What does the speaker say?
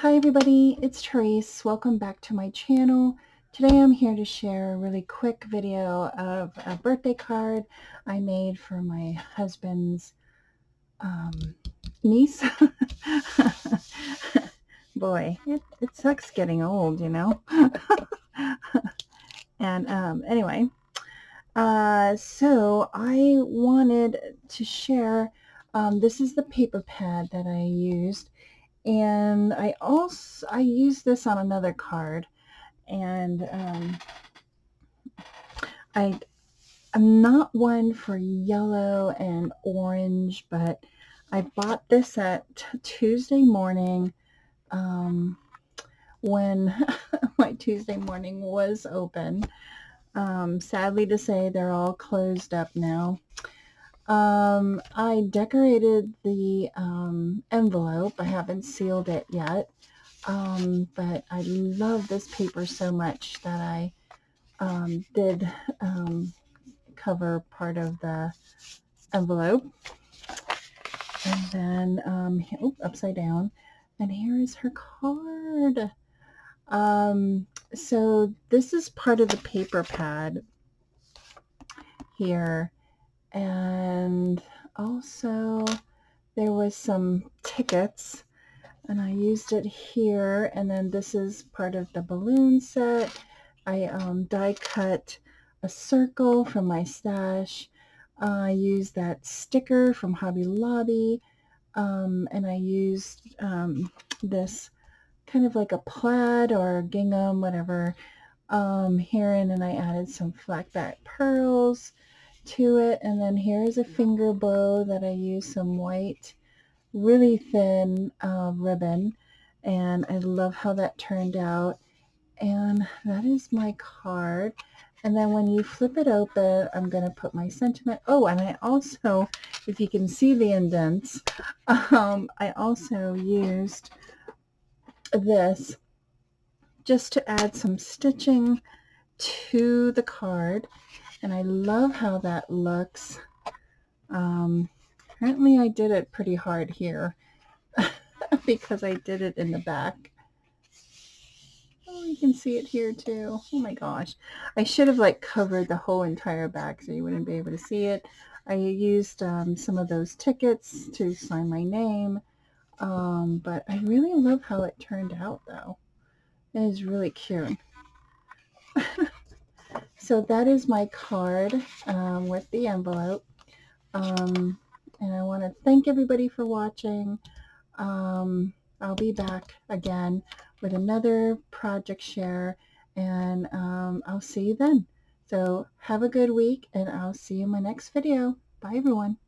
Hi everybody, it's Tereese. Welcome back to my channel. Today I'm here to share a really quick video of a birthday card I made for my husband's niece. Boy, it sucks getting old, you know? And anyway, so I wanted to share, this is the paper pad that I used, and I used this on another card. And I I'm not one for yellow and orange, but I bought this at Tuesday morning, um, when my Tuesday morning was open. Sadly to say, they're all closed up now. I decorated the envelope. I haven't sealed it yet, but I love this paper so much that I did cover part of the envelope. And then, upside down. And here is her card. So this is part of the paper pad here. And also there was some tickets, and I used it here. And then this is part of the balloon set. I die cut a circle from my stash. I used that sticker from Hobby Lobby, and I used this kind of like a plaid or gingham, whatever, herein, and I added some flat back pearls to it. And then here is a finger bow that I used some white, really thin ribbon, and I love how that turned out. And that is my card. And then when you flip it open, I'm going to put my sentiment. Oh, and I also, if you can see the indents, I also used this just to add some stitching to the card. And I love how that looks. Apparently I did it pretty hard here because I did it in the back. Oh, you can see it here too. Oh my gosh. I should have like covered the whole entire back so you wouldn't be able to see it. I used some of those tickets to sign my name. But I really love how it turned out though. It is really cute. So that is my card with the envelope. And I want to thank everybody for watching. I'll be back again with another project share, and I'll see you then. So have a good week, and I'll see you in my next video. Bye, everyone.